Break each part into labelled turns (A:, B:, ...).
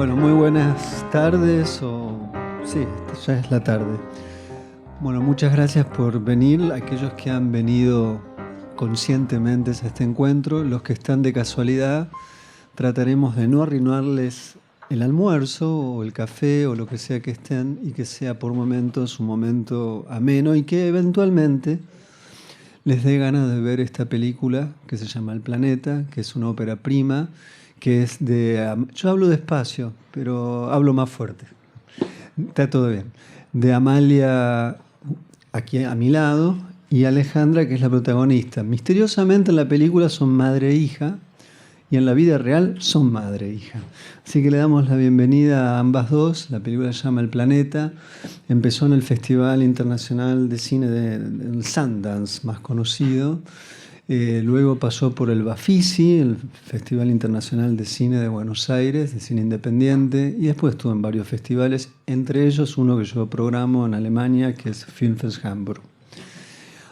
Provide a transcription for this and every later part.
A: Bueno, muy buenas tardes, sí, ya es la tarde. Bueno, muchas gracias por venir, aquellos que han venido conscientemente a este encuentro. Los que están de casualidad, trataremos de no arruinarles el almuerzo o el café o lo que sea que estén, y que sea por momentos un momento ameno y que eventualmente les dé ganas de ver esta película que se llama El Planeta, que es una ópera prima, que es de... Yo hablo despacio, pero hablo más fuerte. Está todo bien. De Amalia, aquí a mi lado, y Alejandra, que es la protagonista. Misteriosamente en la película son madre e hija, y en la vida real son madre e hija. Así que le damos la bienvenida a ambas dos. La película se llama El Planeta. Empezó en el Festival Internacional de Cine del Sundance, más conocido. Luego pasó por el Bafisi, el Festival Internacional de Cine de Buenos Aires, de cine independiente, y después estuvo en varios festivales, entre ellos uno que yo programo en Alemania, que es Filmfest Hamburg.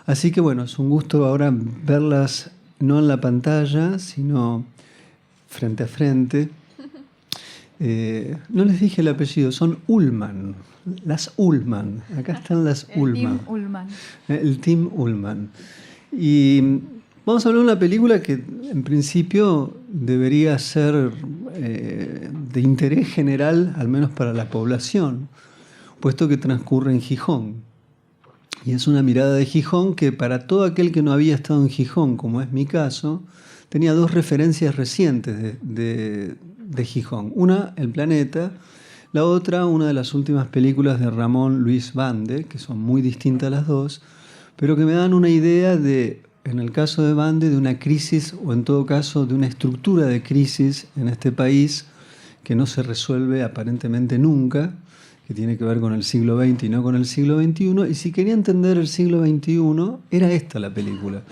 A: Así que bueno, es un gusto ahora verlas no en la pantalla, sino frente a frente. No les dije el apellido, son Ullman, las Ullman. Acá están las Ullman.
B: Team Ullman.
A: El Team Ullman. Y vamos a hablar de una película que en principio debería ser de interés general, al menos para la población, puesto que transcurre en Gijón. Y es una mirada de Gijón que para todo aquel que no había estado en Gijón, como es mi caso, tenía dos referencias recientes de Gijón. Una, El Planeta. La otra, una de las últimas películas de Ramón Luis Bande, que son muy distintas las dos, pero que me dan una idea de, en el caso de Bande, de una crisis, o en todo caso de una estructura de crisis en este país que no se resuelve aparentemente nunca, que tiene que ver con el siglo XX y no con el siglo XXI. Y si quería entender el siglo XXI, era esta la película,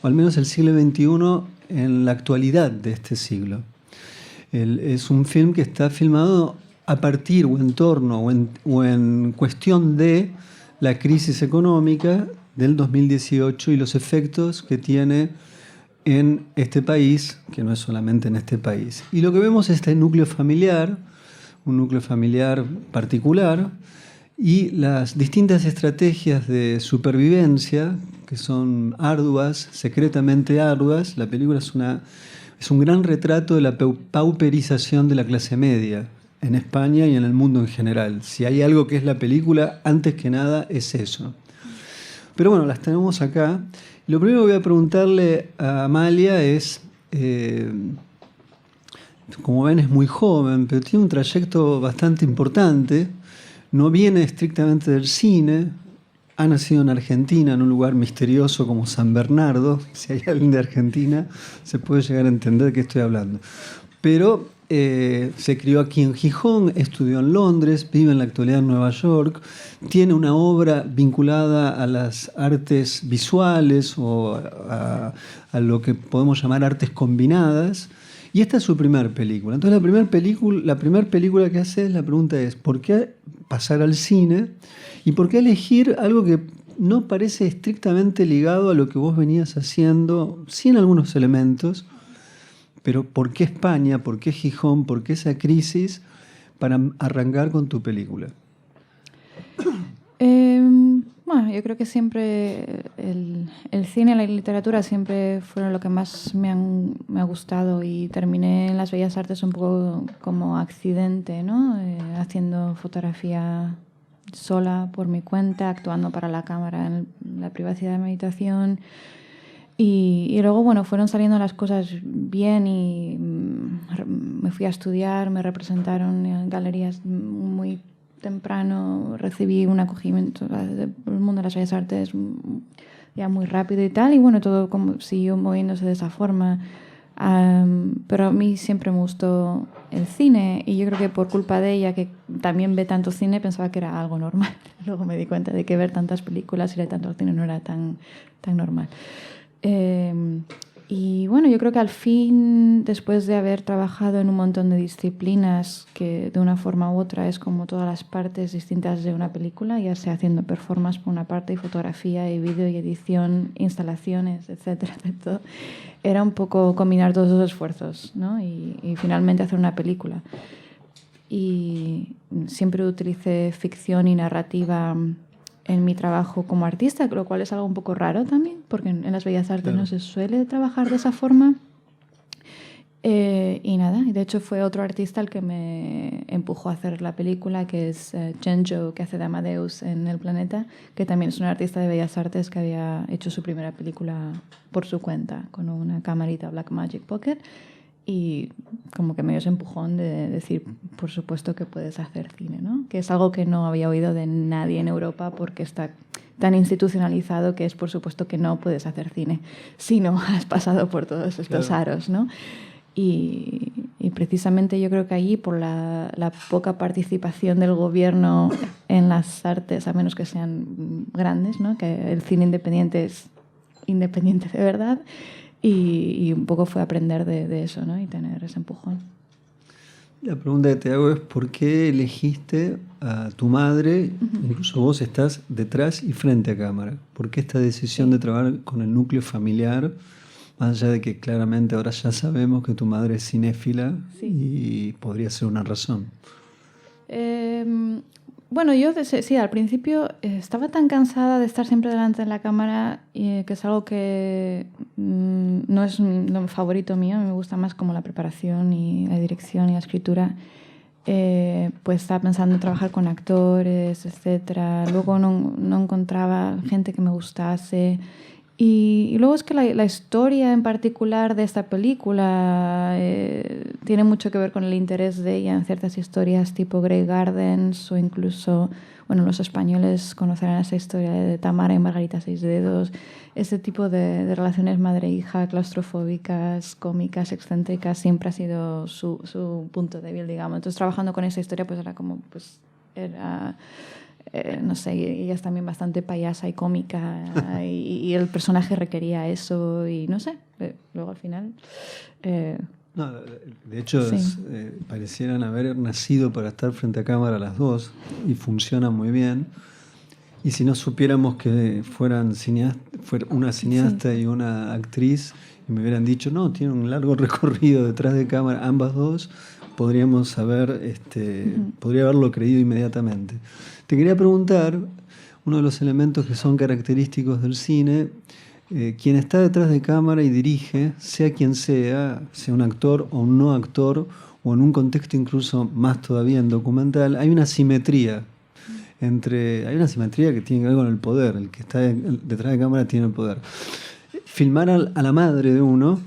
A: o al menos el siglo XXI en la actualidad de este siglo. Es un film que está filmado a partir o en torno o en cuestión de la crisis económica del 2018 y los efectos que tiene en este país, que no es solamente en este país. Y lo que vemos es este núcleo familiar, un núcleo familiar particular, y las distintas estrategias de supervivencia, que son arduas, secretamente arduas. La película es un gran retrato de la pauperización de la clase media en España y en el mundo en general. Si hay algo que es la película, antes que nada es eso. Pero bueno, las tenemos acá. Lo primero que voy a preguntarle a Amalia es, como ven es muy joven, pero tiene un trayecto bastante importante. No viene estrictamente del cine. Ha nacido en Argentina, en un lugar misterioso como San Bernardo. Si hay alguien de Argentina, se puede llegar a entender de qué estoy hablando. Pero se crió aquí en Gijón, estudió en Londres, vive en la actualidad en Nueva York. Tiene una obra vinculada a las artes visuales o a lo que podemos llamar artes combinadas. Y esta es su primera película. Entonces la primera película que hace, la pregunta es, ¿por qué pasar al cine? ¿Y por qué elegir algo que no parece estrictamente ligado a lo que vos venías haciendo, sin algunos elementos? Pero ¿por qué España? ¿Por qué Gijón? ¿Por qué esa crisis para arrancar con tu película?
B: Bueno, yo creo que siempre el cine y la literatura siempre fueron lo que más me ha gustado, y terminé en las Bellas Artes un poco como accidente, ¿no? Haciendo fotografía sola por mi cuenta, actuando para la cámara en la privacidad de mi habitación. Y luego, bueno, fueron saliendo las cosas bien y me fui a estudiar, me representaron en galerías muy temprano, recibí un acogimiento del mundo de las bellas artes ya muy rápido y tal, y bueno, todo como siguió moviéndose de esa forma. Pero a mí siempre me gustó el cine, y yo creo que por culpa de ella, que también ve tanto cine, pensaba que era algo normal. Luego me di cuenta de que ver tantas películas y leer tanto cine no era tan normal. Y bueno, yo creo que al fin, después de haber trabajado en un montón de disciplinas que de una forma u otra es como todas las partes distintas de una película, ya sea haciendo performance por una parte, y fotografía y vídeo y edición, instalaciones, etcétera, todo, era un poco combinar todos esos esfuerzos, ¿no? Y finalmente hacer una película. y siempre utilicé ficción y narrativa en mi trabajo como artista, lo cual es algo un poco raro también, porque en las bellas artes no se suele trabajar de esa forma. Y nada, y de hecho fue otro artista el que me empujó a hacer la película, que es Chen Zhou, que hace de Amadeus en El Planeta, que también es un artista de bellas artes que había hecho su primera película por su cuenta, con una camarita Blackmagic Pocket, y como que me dio ese empujón de decir, por supuesto que puedes hacer cine, ¿no? Que es algo que no había oído de nadie en Europa porque está tan institucionalizado que es por supuesto que no puedes hacer cine si no has pasado por todos estos aros, ¿no? Y precisamente yo creo que allí, por la poca participación del gobierno en las artes, a menos que sean grandes, ¿no? Que el cine independiente es independiente de verdad, y un poco fue aprender de eso, ¿no? Y tener ese empujón.
A: La pregunta que te hago es ¿por qué elegiste a tu madre? Incluso vos estás detrás y frente a cámara. ¿Por qué esta decisión de trabajar con el núcleo familiar? Más allá de que claramente ahora ya sabemos que tu madre es cinéfila y podría ser una razón.
B: Bueno, yo sí, al principio estaba tan cansada de estar siempre delante de la cámara, que es algo que no es lo favorito mío. Me gusta más como la preparación y la dirección y la escritura. Pues estaba pensando en trabajar con actores, etcétera. Luego no encontraba gente que me gustase. Y luego es que la historia en particular de esta película tiene mucho que ver con el interés de ella en ciertas historias tipo Grey Gardens, o incluso, bueno, los españoles conocerán esa historia de Tamara y Margarita Seis Dedos, ese tipo de relaciones madre-hija, claustrofóbicas, cómicas, excéntricas, siempre ha sido su punto débil, digamos. Entonces, trabajando con esa historia, pues era como, pues, era... no sé, ella es también bastante payasa y cómica y el personaje requería eso y no sé, luego al final...
A: No, de hecho, parecieran haber nacido para estar frente a cámara las dos y funcionan muy bien. Y si no supiéramos que fuera una cineasta y una actriz y me hubieran dicho, no, tiene un largo recorrido detrás de cámara, ambas dos, podríamos podría haberlo creído inmediatamente. Te quería preguntar, uno de los elementos que son característicos del cine, quien está detrás de cámara y dirige, sea quien sea un actor o un no actor, o en un contexto incluso más todavía en documental, hay una simetría que tiene que ver con el poder. El que está detrás de cámara tiene el poder. Filmar a la madre de uno,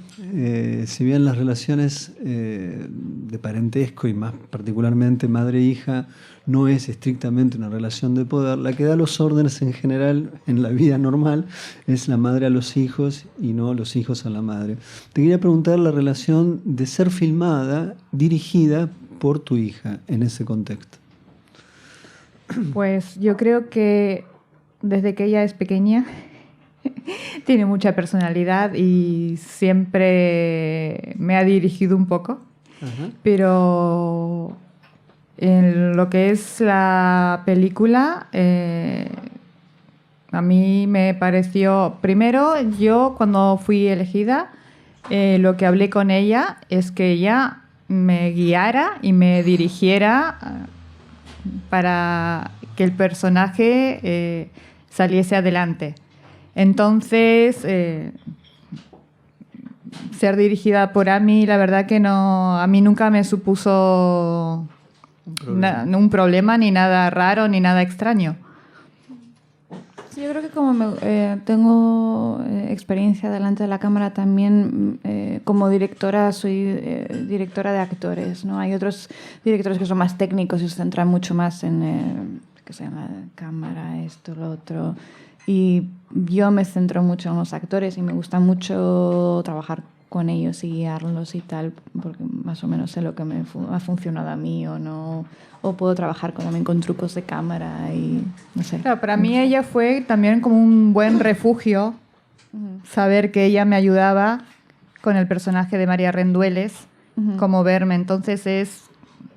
A: si bien las relaciones de parentesco y más particularmente madre-hija no es estrictamente una relación de poder, la que da los órdenes en general en la vida normal es la madre a los hijos y no los hijos a la madre. Te quería preguntar la relación de ser filmada, dirigida por tu hija en ese contexto.
C: Pues yo creo que desde que ella es pequeña tiene mucha personalidad y siempre me ha dirigido un poco. Ajá. Pero en lo que es la película, a mí me pareció... Primero, yo cuando fui elegida, lo que hablé con ella es que ella me guiara y me dirigiera para que el personaje saliese adelante. Entonces, ser dirigida por Ami, la verdad que no, a mí nunca me supuso un problema, ni nada raro, ni nada extraño.
B: Sí, yo creo que como tengo experiencia delante de la cámara también, como directora soy directora de actores, ¿no? Hay otros directores que son más técnicos y se centran mucho más en la cámara, esto, lo otro. Y yo me centro mucho en los actores y me gusta mucho trabajar con ellos y guiarlos y tal, porque más o menos sé lo que me ha funcionado a mí o no, o puedo trabajar también con trucos de cámara y no sé.
C: Claro, para mí ella fue también como un buen refugio, saber que ella me ayudaba con el personaje de María Rendueles, como verme. Entonces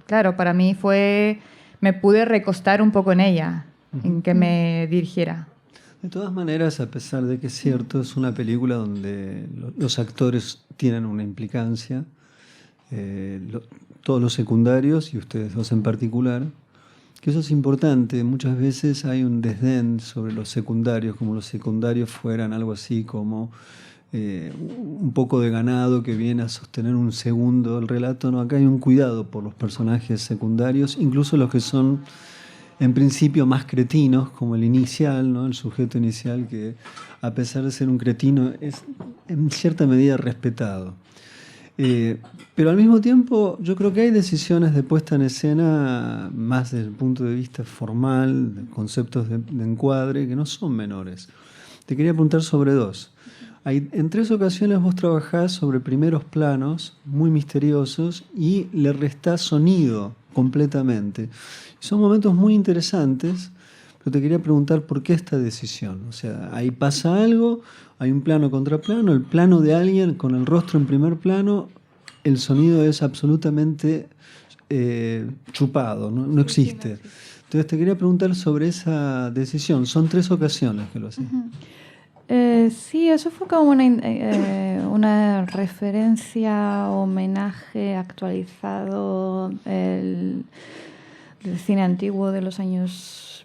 C: claro, para mí me pude recostar un poco en ella, en que me dirigiera.
A: De todas maneras, a pesar de que es cierto, es una película donde los actores tienen una implicancia. todos los secundarios y ustedes dos en particular, que eso es importante. Muchas veces hay un desdén sobre los secundarios, como los secundarios fueran algo así como un poco de ganado que viene a sostener un segundo el relato. No, acá hay un cuidado por los personajes secundarios, incluso los que son en principio más cretinos, como el inicial, ¿no? El sujeto inicial, que a pesar de ser un cretino es en cierta medida respetado. Pero al mismo tiempo yo creo que hay decisiones de puesta en escena más desde el punto de vista formal, de conceptos de encuadre, que no son menores. Te quería preguntar sobre dos. En 3 ocasiones vos trabajás sobre primeros planos muy misteriosos y le restás sonido completamente. Son momentos muy interesantes, pero te quería preguntar por qué esta decisión. O sea, ahí pasa algo, hay un plano contra plano, el plano de alguien con el rostro en primer plano, el sonido es absolutamente chupado, no existe. Entonces te quería preguntar sobre esa decisión. Son 3 ocasiones que lo hacen.
B: Sí, eso fue como una referencia, homenaje actualizado del cine antiguo de los años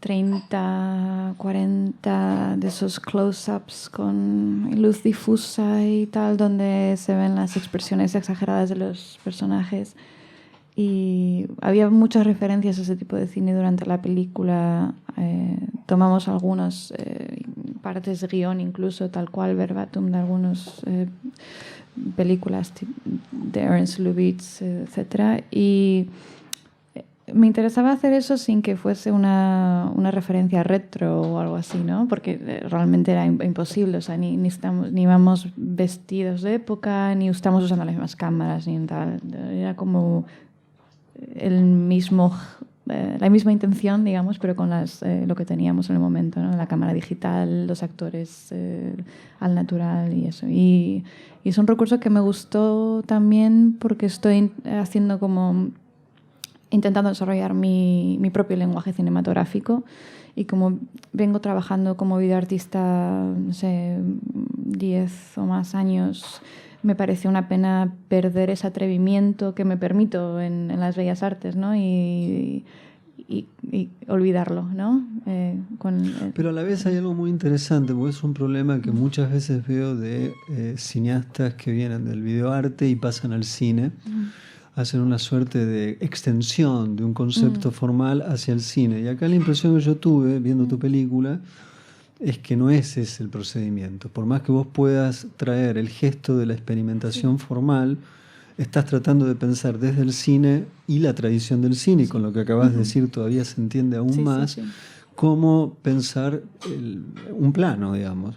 B: 30, 40, de esos close-ups con luz difusa y tal, donde se ven las expresiones exageradas de los personajes. Y había muchas referencias a ese tipo de cine durante la película. Tomamos algunas partes de guión, incluso tal cual, verbatim, de algunas películas de Ernst Lubitsch, etc. Y me interesaba hacer eso sin que fuese una referencia retro o algo así, ¿no? Porque realmente era imposible. O sea, ni vamos vestidos de época, ni estamos usando las mismas cámaras, ni tal. Era como la misma intención, digamos, pero con lo que teníamos en el momento, ¿no? La cámara digital, los actores al natural y eso. Y es un recurso que me gustó también porque estoy haciendo intentando desarrollar mi propio lenguaje cinematográfico, y como vengo trabajando como videoartista, no sé, 10 o más años, me pareció una pena perder ese atrevimiento que me permito en las bellas artes, ¿no? Y olvidarlo, ¿no?
A: Pero a la vez hay algo muy interesante, porque es un problema que muchas veces veo de cineastas que vienen del videoarte y pasan al cine. Hacen una suerte de extensión de un concepto formal hacia el cine. Y acá la impresión que yo tuve viendo tu película es que no es ese el procedimiento. Por más que vos puedas traer el gesto de la experimentación formal, estás tratando de pensar desde el cine y la tradición del cine, y con lo que acabas de decir todavía se entiende aún más cómo pensar un plano, digamos.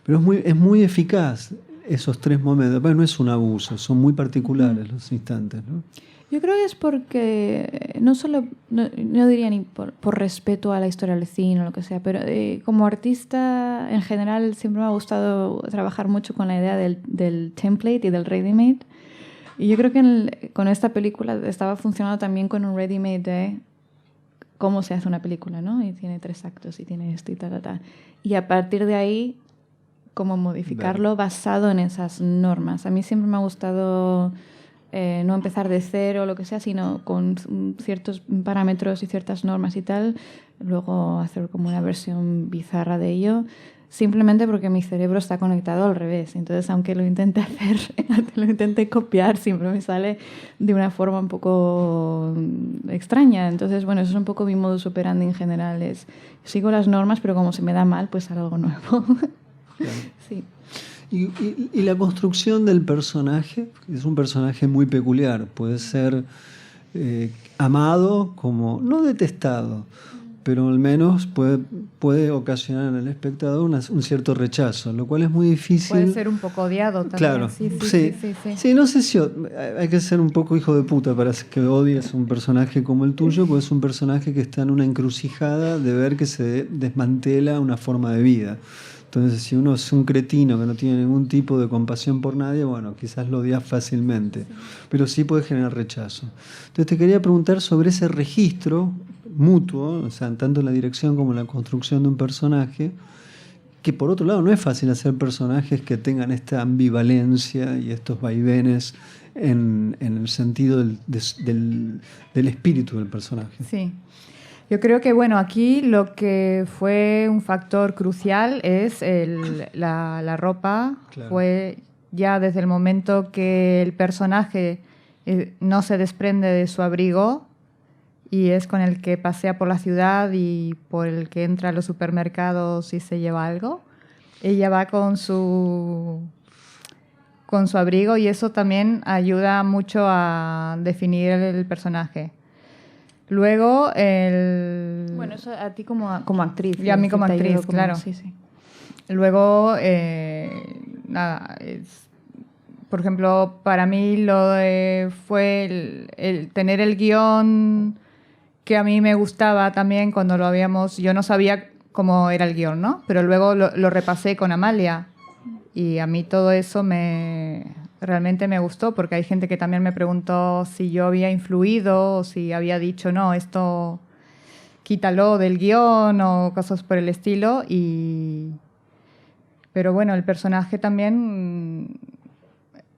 A: Pero es muy eficaz esos 3 momentos. Bueno, no es un abuso, son muy particulares los instantes, ¿no?
B: Yo creo que es porque no diría ni por respeto a la historia del cine o lo que sea, pero como artista en general siempre me ha gustado trabajar mucho con la idea del template y del ready-made. Y yo creo que con esta película estaba funcionando también con un ready-made de cómo se hace una película, ¿no? Y tiene 3 actos y tiene esto y tal. Y a partir de ahí, cómo modificarlo basado en esas normas. A mí siempre me ha gustado no empezar de cero o lo que sea, sino con ciertos parámetros y ciertas normas y tal, luego hacer como una versión bizarra de ello, simplemente porque mi cerebro está conectado al revés. Entonces, aunque lo intente hacer, lo intente copiar, siempre me sale de una forma un poco extraña. Entonces, bueno, eso es un poco mi modus operandi en general. Sigo las normas, pero como se me da mal, pues haré algo nuevo.
A: Claro.
B: Sí.
A: Y la construcción del personaje es un personaje muy peculiar. Puede ser amado como no detestado, pero al menos puede ocasionar en el espectador un cierto rechazo, lo cual es muy difícil.
C: Puede ser un poco odiado también.
A: Claro, sí, no sé si hay que ser un poco hijo de puta para que odies un personaje como el tuyo, porque es un personaje que está en una encrucijada de ver que se desmantela una forma de vida. Entonces, si uno es un cretino que no tiene ningún tipo de compasión por nadie, bueno, quizás lo odias fácilmente, pero sí puede generar rechazo. Entonces, te quería preguntar sobre ese registro mutuo, o sea, tanto en la dirección como en la construcción de un personaje, que por otro lado no es fácil hacer personajes que tengan esta ambivalencia y estos vaivenes en el sentido del espíritu del personaje.
C: Sí. Yo creo que, bueno, aquí lo que fue un factor crucial es la ropa.
A: Claro.
C: Fue ya desde el momento que el personaje no se desprende de su abrigo y es con el que pasea por la ciudad y por el que entra a los supermercados y se lleva algo. Ella va con su abrigo y eso también ayuda mucho a definir el personaje. Luego,
B: Bueno, eso a ti como actriz.
C: Y a mí como actriz, claro.
B: Sí, sí.
C: Luego, nada, por ejemplo, para mí fue el tener el guión que a mí me gustaba también cuando lo habíamos... Yo no sabía cómo era el guión, ¿no? Pero luego lo repasé con Amalia y a mí todo eso realmente me gustó, porque hay gente que también me preguntó si yo había influido o si había dicho, no, esto quítalo del guión o cosas por el estilo. Pero bueno, el personaje también,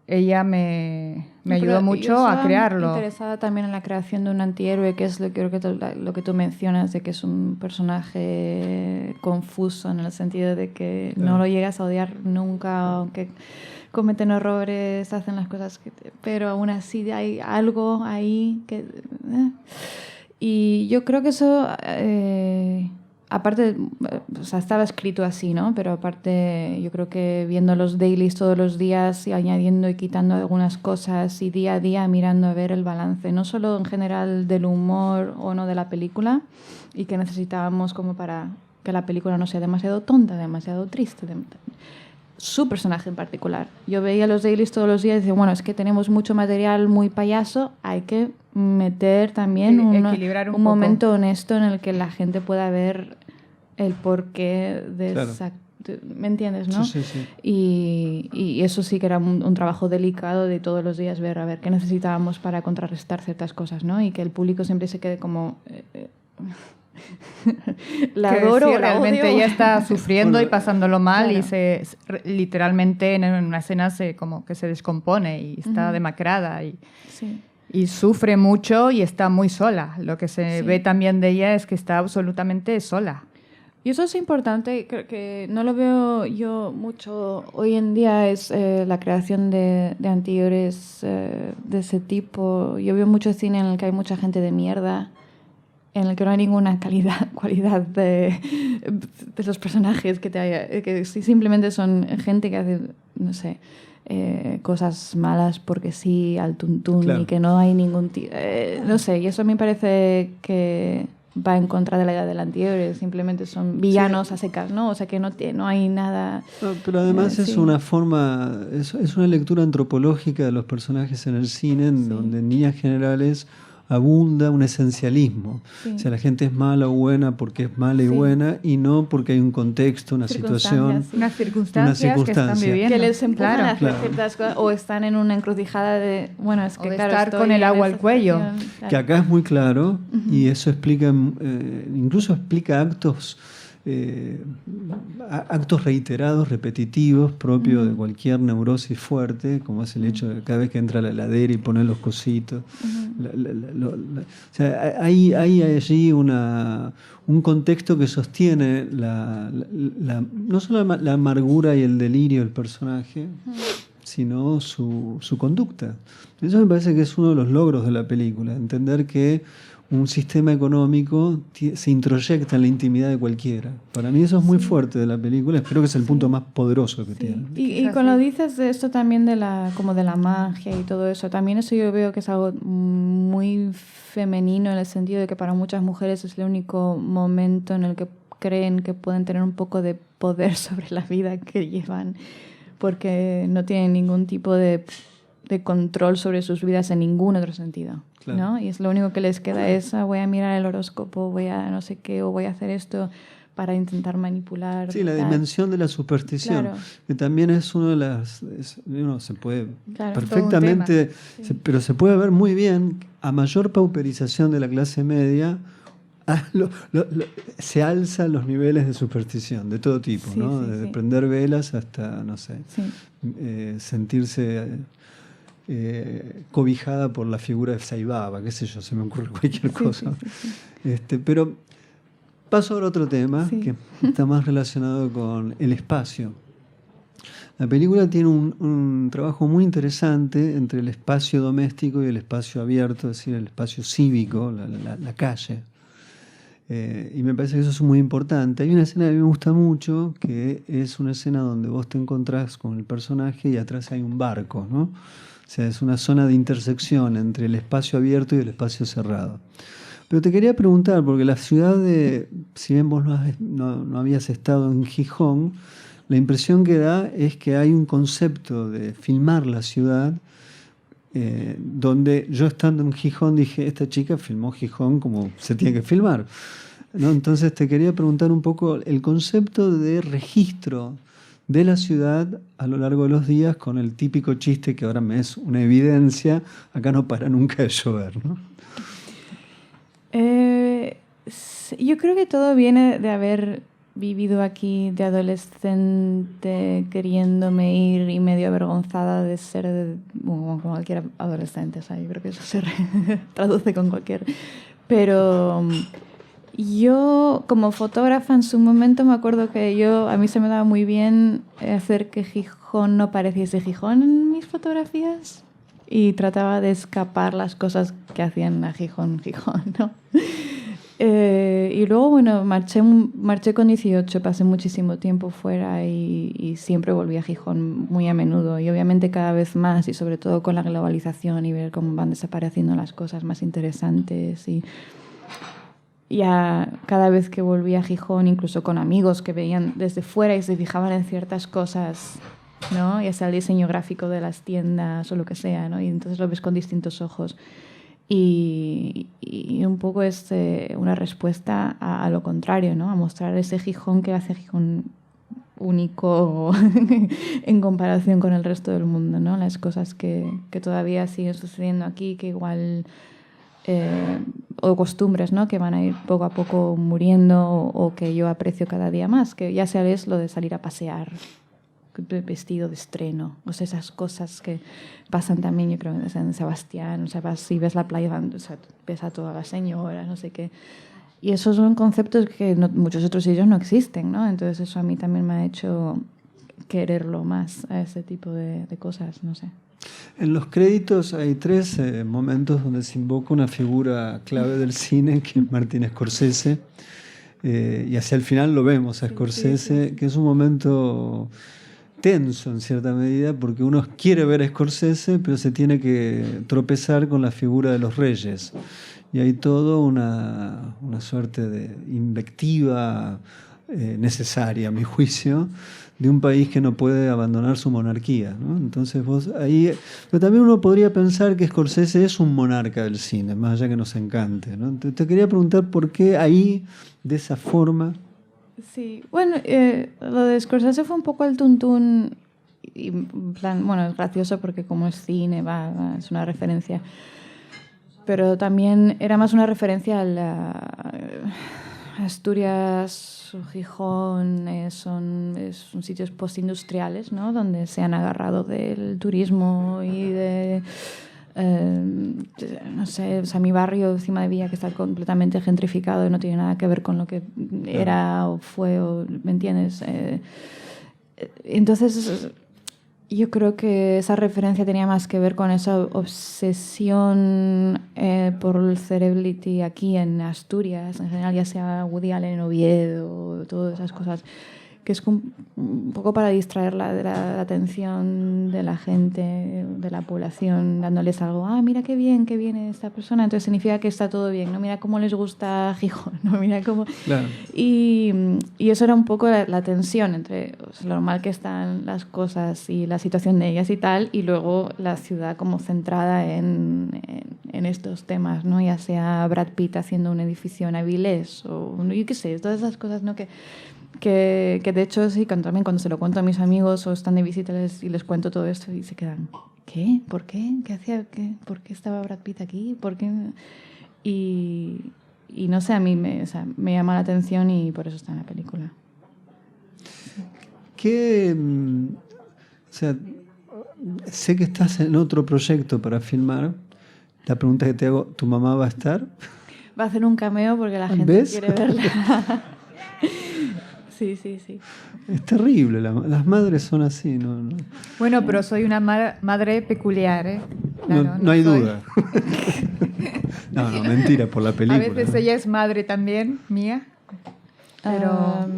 C: ella me ayudó mucho a crearlo.
B: Estoy interesada también en la creación de un antihéroe, que es lo que tú mencionas, de que es un personaje confuso en el sentido de que no lo llegas a odiar nunca, aunque cometen errores, hacen las cosas, pero aún así hay algo ahí que... Y yo creo que eso, aparte, o sea, estaba escrito así, ¿no? Pero aparte, yo creo que viendo los dailies todos los días y añadiendo y quitando algunas cosas y día a día mirando a ver el balance, no solo en general del humor o no de la película, y que necesitábamos como para que la película no sea demasiado tonta, demasiado triste, su personaje en particular. Yo veía los dailies todos los días y decía, bueno, es que tenemos mucho material muy payaso, hay que meter también
C: equilibrar un
B: momento honesto en el que la gente pueda ver el porqué de
A: Claro.
B: ¿Me entiendes, no?
A: Sí, sí, sí.
B: Y eso sí que era un trabajo delicado de todos los días ver a ver qué necesitábamos para contrarrestar ciertas cosas, ¿no? Y que el público siempre se quede como... la
C: que
B: adoro,
C: sí,
B: la
C: realmente
B: odio.
C: ella está sufriendo y pasándolo mal,
B: Claro.
C: y literalmente en una escena como que se descompone y está demacrada
B: Sí.
C: y sufre mucho y está muy sola. Lo que se
B: Sí.
C: ve también de ella es que está absolutamente sola.
B: Y eso es importante, creo que no lo veo yo mucho hoy en día, es la creación de antihéroes de ese tipo. Yo veo mucho cine en el que hay mucha gente de mierda, en el que no hay ninguna cualidad de los personajes que simplemente son gente que hace, no sé, cosas malas porque sí, al tuntún,
A: Claro.
B: y que no hay ningún... no sé, y eso a mí me parece que va en contra de la idea del antihéroe, simplemente son villanos a secas, ¿no? O sea que no hay nada...
A: No, pero además es
B: sí.
A: una forma, es una lectura antropológica de los personajes en el cine, en donde en líneas generales abunda un esencialismo.
B: Sí.
A: O sea, la gente es mala o buena porque es mala y buena, y no porque hay un contexto, una situación.
B: Sí.
C: Unas circunstancias que están
A: circunstancia.
C: viviendo.
B: Que les empujan
C: Claro.
B: a hacer
A: Claro.
B: ciertas cosas o están en una encrucijada de... Bueno, es
C: O
B: que
C: de
B: claro,
C: estar
B: estoy
C: con el
B: en
C: agua
B: esa
C: al cuello.
B: situación, claro.
A: Que acá es muy claro, y eso explica, incluso explica actos reiterados, repetitivos, propios de cualquier neurosis fuerte, como es el hecho de cada vez que entra a la heladera y pone los cositos. O sea, hay allí un contexto que sostiene no solo la amargura y el delirio del personaje, sino su conducta. Eso me parece que es uno de los logros de la película, entender que un sistema económico se introyecta en la intimidad de cualquiera. Para mí eso es muy fuerte de la película, espero que es el punto más poderoso que tiene.
B: Y cuando dices de esto también como de la magia y todo eso, también eso yo veo que es algo muy femenino, en el sentido de que para muchas mujeres es el único momento en el que creen que pueden tener un poco de poder sobre la vida que llevan, porque no tienen ningún tipo de control sobre sus vidas en ningún otro sentido.
A: Claro.
B: ¿No? Y es lo único que les queda es, voy a mirar el horóscopo, voy a no sé qué, o voy a hacer esto para intentar manipular.
A: Sí, la
B: tal.
A: dimensión de la superstición,
B: Claro.
A: que también es uno de las... uno se puede
B: Claro.
A: perfectamente, pero se puede ver muy bien, a mayor pauperización de la clase media, Se alzan los niveles de superstición, de todo tipo,
B: Sí,
A: ¿no?
B: sí,
A: Desde
B: sí.
A: prender velas hasta, no sé,
B: Sí.
A: sentirse cobijada por la figura de Saibaba, qué sé yo, se me ocurre cualquier
B: Sí,
A: cosa.
B: sí, sí, sí.
A: Pero paso ahora a otro tema
B: Sí.
A: que está más relacionado con el espacio. La película tiene un trabajo muy interesante entre el espacio doméstico y el espacio abierto, es decir, el espacio cívico, la calle. Y me parece que eso es muy importante. Hay una escena que a mí me gusta mucho, que es una escena donde vos te encontrás con el personaje y atrás hay un barco, ¿no? O sea, es una zona de intersección entre el espacio abierto y el espacio cerrado. Pero te quería preguntar, porque la ciudad de, si bien vos no habías estado en Gijón, la impresión que da es que hay un concepto de filmar la ciudad, donde yo estando en Gijón dije, esta chica filmó Gijón como se tiene que filmar, ¿no? Entonces te quería preguntar un poco el concepto de registro de la ciudad a lo largo de los días, con el típico chiste que ahora me es una evidencia, acá no para nunca de llover, ¿no?
B: Yo creo que todo viene de haber vivido aquí de adolescente, queriéndome ir y medio avergonzada de ser bueno, como cualquier adolescente. O sea, yo creo que eso se traduce con cualquier. Pero yo, como fotógrafa, en su momento me acuerdo que a mí se me daba muy bien hacer que Gijón no pareciese Gijón en mis fotografías. Y trataba de escapar las cosas que hacían a Gijón, ¿no? Y luego, bueno, marché con 18, pasé muchísimo tiempo fuera y siempre volví a Gijón muy a menudo. Y obviamente cada vez más, y sobre todo con la globalización y ver cómo van desapareciendo las cosas más interesantes. Y ya cada vez que volví a Gijón, incluso con amigos que veían desde fuera y se fijaban en ciertas cosas, ¿no? Ya sea el diseño gráfico de las tiendas o lo que sea, ¿no? Y entonces lo ves con distintos ojos. Y un poco es una respuesta a lo contrario, ¿no? A mostrar ese Gijón que hace Gijón único en comparación con el resto del mundo, ¿no? Las cosas que todavía siguen sucediendo aquí, que igual... o costumbres, ¿no? Que van a ir poco a poco muriendo o que yo aprecio cada día más, que ya sea lo de salir a pasear vestido de estreno, o sea, esas cosas que pasan también, yo creo, en San Sebastián, o sea, si ves la playa, o sea, ves a todas las señoras, no sé qué, y esos son conceptos que muchos otros sitios no existen, ¿no? Entonces eso a mí también me ha hecho quererlo más a ese tipo de cosas, no sé.
A: En los créditos hay 3 momentos donde se invoca una figura clave del cine, que es Martin Scorsese, y hacia el final lo vemos a Scorsese, que es un momento tenso en cierta medida, porque uno quiere ver a Scorsese, pero se tiene que tropezar con la figura de los reyes. Y hay todo una suerte de invectiva necesaria, a mi juicio, de un país que no puede abandonar su monarquía, ¿no? Entonces vos ahí... Pero también uno podría pensar que Scorsese es un monarca del cine, más allá que nos encante, ¿no? Te quería preguntar por qué ahí, de esa forma...
B: Sí, bueno, lo de Scorsese fue un poco el tuntún, y en plan, bueno, es gracioso porque como es cine, es una referencia, pero también era más una referencia a Asturias, Gijón, son sitios postindustriales, ¿no? Donde se han agarrado del turismo y de... no sé, o sea, mi barrio encima de Villa que está completamente gentrificado y no tiene nada que ver con lo que era o fue, ¿me entiendes? Entonces yo creo que esa referencia tenía más que ver con esa obsesión por el celebrity aquí en Asturias, en general, ya sea Woody Allen, Oviedo, todas esas cosas, que es un poco para distraerla de la atención de la gente, de la población, dándoles algo, mira qué bien que viene esta persona, entonces significa que está todo bien, ¿no? Mira cómo les gusta Gijón, ¿no? Mira cómo...
A: Claro.
B: Y eso era un poco la tensión entre lo normal que están las cosas y la situación de ellas y tal, y luego la ciudad como centrada en estos temas, ¿no? Ya sea Brad Pitt haciendo un edificio en Avilés o yo qué sé, todas esas cosas, ¿no? Que de hecho sí, también cuando se lo cuento a mis amigos o están de visita y les cuento todo esto y se quedan, ¿qué? ¿Por qué? ¿Qué hacía? ¿Qué? ¿Por qué estaba Brad Pitt aquí? ¿Por qué? Y y no sé, a mí me llama la atención y por eso está en la película.
A: O sea, sé que estás en otro proyecto para filmar. La pregunta que te hago, ¿tu mamá va a estar?
B: Va a hacer un cameo porque la gente
A: ¿Ves?
B: quiere verla. Sí.
A: Es terrible, las madres son así, ¿no?
C: Bueno, pero soy una madre peculiar, ¿eh? Claro,
A: No hay
C: soy-
A: duda. No, mentira, por la
C: A
A: película.
C: veces
A: ¿no?
C: ella es madre también, mía, pero...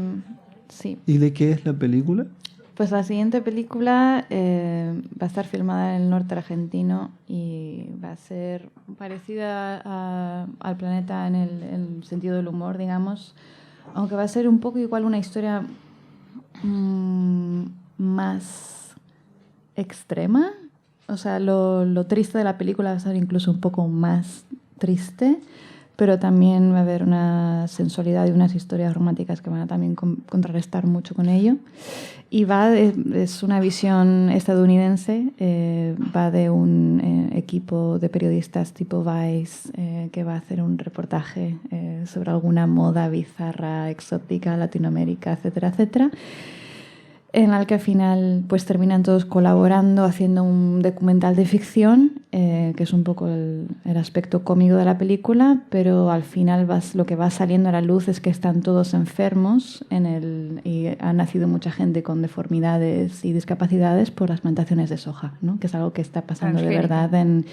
B: Sí.
A: ¿Y de qué es la película?
B: Pues la siguiente película va a estar filmada en el norte argentino y va a ser parecida al planeta en el sentido del humor, digamos, aunque va a ser un poco igual una historia más extrema. O sea, lo triste de la película va a ser incluso un poco más triste, pero también va a haber una sensualidad y unas historias románticas que van a también contrarrestar mucho con ello. Y es una visión estadounidense, va de un equipo de periodistas tipo Vice que va a hacer un reportaje sobre alguna moda bizarra, exótica, Latinoamérica, etcétera, etcétera, en el que al final pues terminan todos colaborando, haciendo un documental de ficción, que es un poco el aspecto cómico de la película, pero al final lo que va saliendo a la luz es que están todos enfermos y ha nacido mucha gente con deformidades y discapacidades por las plantaciones de soja, ¿no? Que es algo que está pasando de verdad en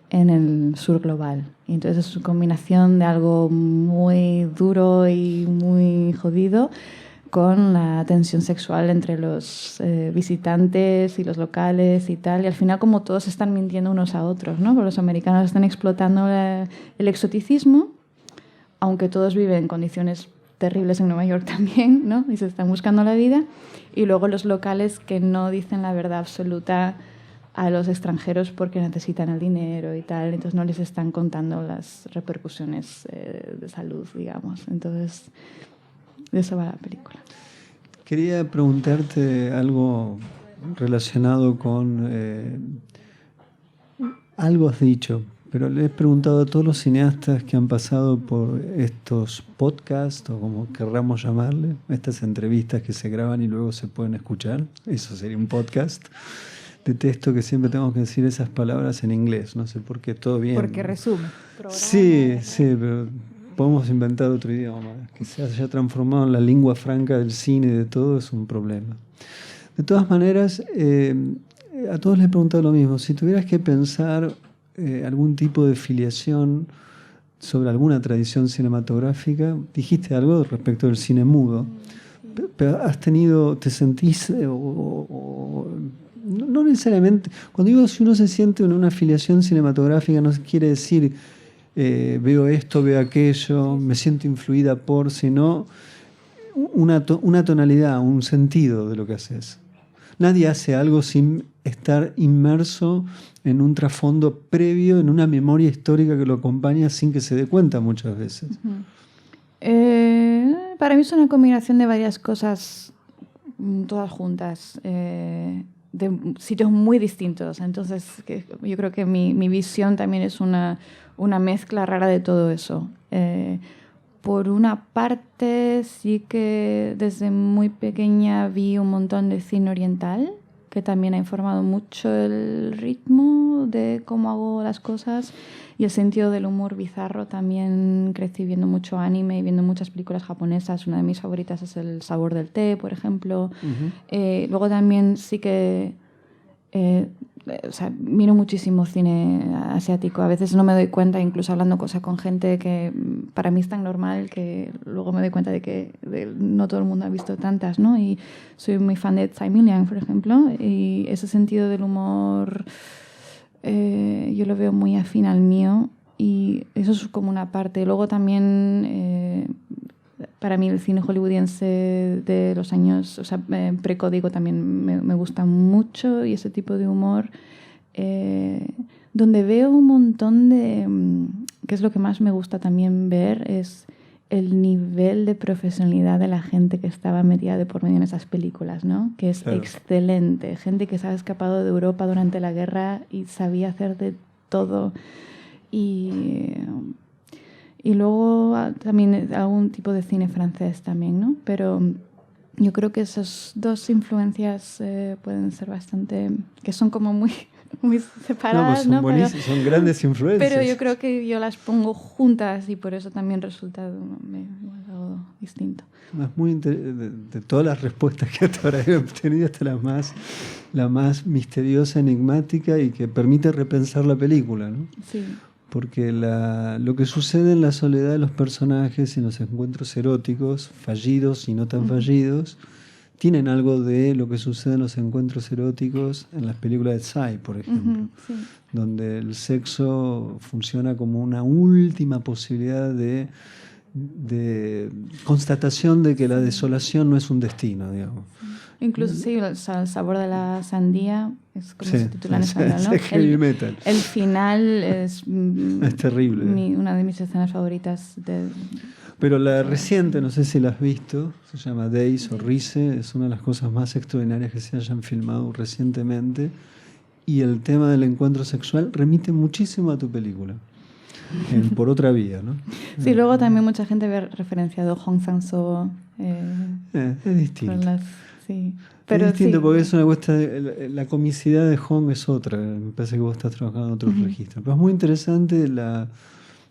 B: el sur global. Y entonces es una combinación de algo muy duro y muy jodido con la tensión sexual entre los visitantes y los locales y tal. Y al final como todos están mintiendo unos a otros, ¿no? Porque los americanos están explotando el exoticismo, aunque todos viven en condiciones terribles en Nueva York también, ¿no? Y se están buscando la vida. Y luego los locales que no dicen la verdad absoluta a los extranjeros porque necesitan el dinero y tal. Entonces no les están contando las repercusiones de salud, digamos. Entonces... de eso va la película.
A: Quería preguntarte algo relacionado con... algo has dicho, pero le he preguntado a todos los cineastas que han pasado por estos podcasts, o como querramos llamarle, estas entrevistas que se graban y luego se pueden escuchar. Eso sería un podcast. Detesto que siempre tengo que decir esas palabras en inglés. No sé por qué, todo bien.
C: Porque resume.
A: Sí, pero... podemos inventar otro idioma. Que se haya transformado en la lengua franca del cine y de todo es un problema. De todas maneras, a todos les he preguntado lo mismo. Si tuvieras que pensar algún tipo de filiación sobre alguna tradición cinematográfica, dijiste algo respecto del cine mudo. Pero te sentís, no necesariamente, cuando digo si uno se siente en una filiación cinematográfica, no quiere decir... veo esto, veo aquello, me siento influida por, sino una tonalidad, un sentido de lo que haces. Nadie hace algo sin estar inmerso en un trasfondo previo, en una memoria histórica que lo acompaña sin que se dé cuenta muchas veces.
B: Para mí es una combinación de varias cosas, todas juntas, de sitios muy distintos. Entonces, yo creo que mi visión también es una mezcla rara de todo eso. Por una parte, sí que desde muy pequeña vi un montón de cine oriental, que también ha informado mucho el ritmo de cómo hago las cosas y el sentido del humor bizarro. También crecí viendo mucho anime y viendo muchas películas japonesas. Una de mis favoritas es El sabor del té, por ejemplo. Luego también sí que... miro muchísimo cine asiático. A veces no me doy cuenta, incluso hablando cosas con gente que para mí es tan normal, que luego me doy cuenta de que no todo el mundo ha visto tantas, ¿no? Y soy muy fan de Tsai Ming-liang, por ejemplo, y ese sentido del humor yo lo veo muy afín al mío, y eso es como una parte. Luego también para mí el cine hollywoodiense de los años, precódigo también me gusta mucho, y ese tipo de humor donde veo un montón de... que es lo que más me gusta también ver, es el nivel de profesionalidad de la gente que estaba metida de por medio en esas películas, ¿no? Que es excelente. Gente que se ha escapado de Europa durante la guerra y sabía hacer de todo. Y Y luego también algún tipo de cine francés también, ¿no? Pero yo creo que esas dos influencias pueden ser bastante... que son como muy separadas,
A: son buenísimas, son grandes influencias.
B: Pero yo creo que yo las pongo juntas y por eso también resulta algo distinto.
A: Es muy de todas las respuestas que hasta ahora he obtenido, esta es la más misteriosa, enigmática y que permite repensar la película, ¿no?
B: Sí.
A: Porque lo que sucede en la soledad de los personajes y en los encuentros eróticos, fallidos y no tan fallidos, tienen algo de lo que sucede en los encuentros eróticos en las películas de Tsai, por ejemplo,
B: Sí.
A: donde el sexo funciona como una última posibilidad de constatación de que la desolación no es un destino, digamos.
B: Incluso sí, el sabor de la sandía es como
A: Sí,
B: se titula en español, ¿no?
A: es heavy metal.
B: El final es
A: terrible.
B: Una de mis escenas favoritas.
A: Pero la reciente, no sé si la has visto, se llama Days o Rise, es una de las cosas más extraordinarias que se hayan filmado recientemente, y el tema del encuentro sexual remite muchísimo a tu película, por otra vía, ¿no?
B: Sí, luego también mucha gente ve referenciado Hong Sang-soo.
A: Es distinto.
B: Sí. Pero
A: es distinto
B: sí.
A: porque es una cuestión, la comicidad de Hong es otra, me parece que vos estás trabajando en otros registros. Pero es muy interesante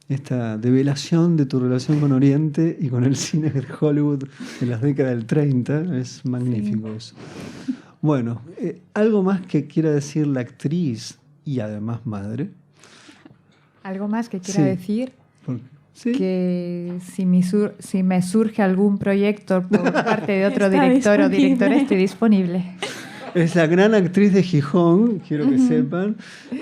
A: esta develación de tu relación con Oriente y con el cine de Hollywood de las décadas del 30, es magnífico eso. Bueno, ¿algo más que quiera decir la actriz y además madre?
C: ¿Algo más que quiera decir?
A: ¿Sí?
C: Que si me surge algún proyecto por parte de otro director o directora, estoy disponible.
A: Es la gran actriz de Gijón, quiero que sepan,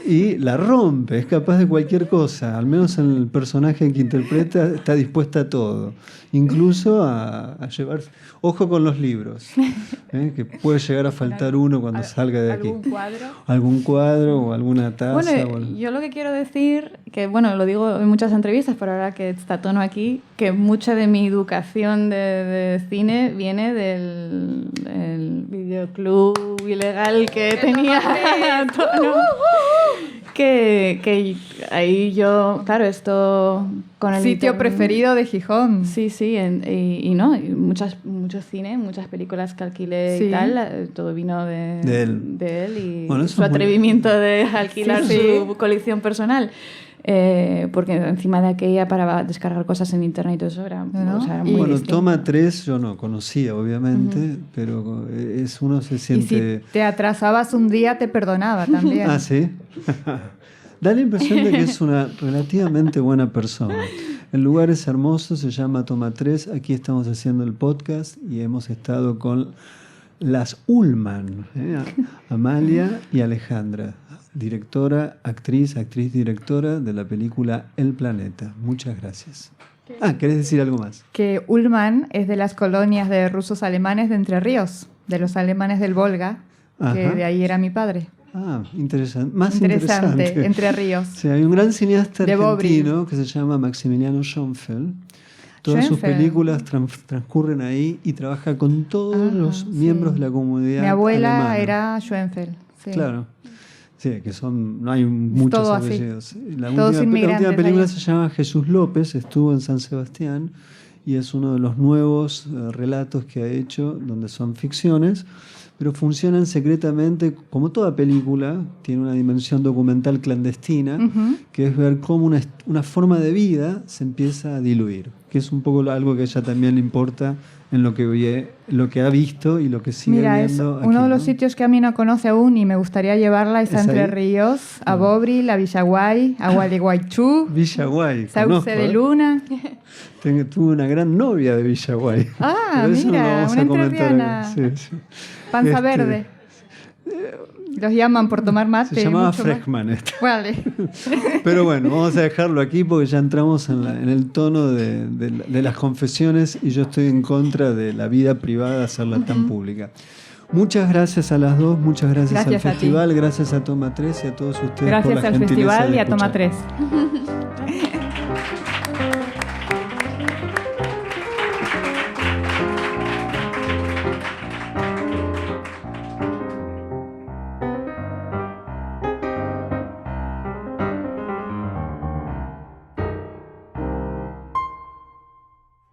A: y la rompe, es capaz de cualquier cosa, al menos en el personaje que interpreta está dispuesta a todo, incluso a llevar... Ojo con los libros, que puede llegar a faltar uno cuando salga de aquí.
C: ¿Algún cuadro?
A: Algún cuadro o alguna taza.
B: Bueno, yo lo que quiero decir, que bueno, lo digo en muchas entrevistas, pero ahora que está Tono aquí, que mucha de mi educación de cine viene del videoclub ilegal que tenía Tono. Que ahí yo, claro, esto con el
C: sitio preferido de Gijón.
B: Sí, y no, y mucho cine, muchas películas que alquilé y tal, todo vino de él y bueno, su atrevimiento de alquilar su colección personal. Porque encima de aquella para descargar cosas en internet y todo eso era,
C: ¿no?
B: era muy distinto.
A: Toma 3 yo no conocía, obviamente, pero uno se siente...
C: Y si te atrasabas un día, te perdonaba también.
A: Ah, ¿sí? Da la impresión de que es una relativamente buena persona. El lugar es hermoso, se llama Toma 3. Aquí estamos haciendo el podcast y hemos estado con las Ullman, Amalia y Alejandra. Directora, actriz-directora de la película El Planeta. Muchas gracias. ¿Querés decir algo más?
C: Que Ullman es de las colonias de rusos alemanes de Entre Ríos, de los alemanes del Volga, que de ahí era mi padre.
A: Interesante. Más interesante.
C: Entre Ríos.
A: Sí, hay un gran cineasta argentino que se llama Maximiliano Schoenfeld. Todas sus películas transcurren ahí y trabaja con todos los miembros de la comunidad
C: Mi abuela
A: alemana.
C: era Schoenfeld. Sí.
A: Claro. Sí, que no hay muchos
C: todo
A: apellidos. La
C: Todos
A: última película
C: ahí.
A: se llama Jesús López, estuvo en San Sebastián y es uno de los nuevos relatos que ha hecho, donde son ficciones, pero funcionan secretamente, como toda película, tiene una dimensión documental clandestina, que es ver cómo una forma de vida se empieza a diluir, que es un poco algo que a ella también le importa en lo que ha visto y lo que sigue viendo.
C: Es uno de los sitios que a mí no conoce aún y me gustaría llevarla es a Entre Ríos, a Bobril, a Villaguay, a Gualeguaychú,
A: Villaguay,
C: Sauce de Luna.
A: Tuve una gran novia de Villaguay.
C: Pero eso
A: mira,
C: no lo vamos
A: una
C: entrerriana.
A: Sí.
C: Panza verde. Los llaman por tomar mate.
A: Se llamaba Frechman.
C: Vale.
A: Pero bueno, vamos a dejarlo aquí porque ya entramos en el tono de las confesiones y yo estoy en contra de la vida privada hacerla tan pública. Muchas gracias a las dos, muchas gracias al festival, gracias a Toma 3 y a todos ustedes por la gentileza de
C: Gracias al festival y a Toma
A: escuchar.
C: 3.